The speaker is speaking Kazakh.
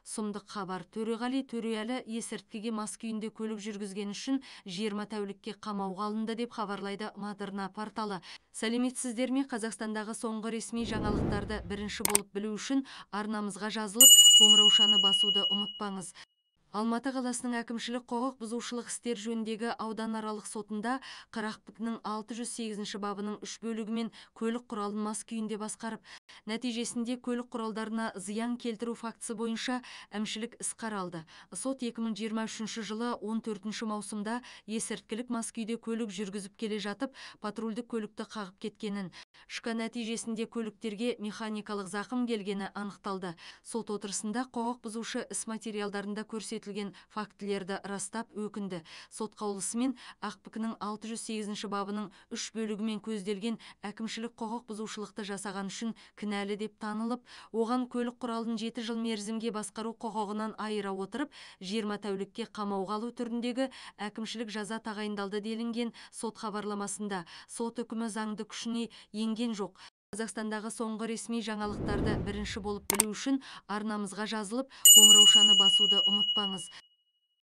сұмдық хабар. Төреғали Төреәлі есірткіге мас күйінде көлік жүргізгені үшін 20 тәулікке қамауға алынды деп хабарлайды Мадырна порталы. Сәлеметсіздер ме? Қазақстандағы соңғы ресми жаңалықтарды бірінші болып білу үшін арнамызға жазылып, қоңыраушаны басуды ұмытпаңыз. Алматы қаласының әкімшілік құқық бұзушылық істер жөніндегі ауданаралық сотында Қарақбұтының 608 бабының 3 бөлігімен көлік құралын мас күйінде басқарып, нәтижесінде көлік құралдарына зиян келтіру фактісі бойынша әмшілік іс қаралды. Сот 2023 жылы 14 маусымда есірткілік мас күйде көлік жүргізіп келе жатып, патрульдік көлікті қағып кеткенін, шқа нәтижесінде көліктерге механикалық зақым келгені анықталды. Сот отырысында құқық бұзушы іс материалдарында көрсетілген фактілерді растап өкінді. Сот қаулысымен АқБК-нің 608 бабының 3 бөлігімен көзделген әкімшілік құқық бұзушылықты жасаған үшін кінәлі деп танылып, оған көлік құралын 7 жыл мерзімге басқару құқығынан айыра отырып, 20 тәулікке қамауға алу түріндегі әкімшілік жаза тағайындалды делінген сот хабарламасында. Сот үкімі заңды күшіне енген жоқ. Қазақстандағы соңғы ресми жаңалықтарды бірінші болып білу үшін арнамызға жазылып, қоңыраушаны басуды ұмытпаңыз.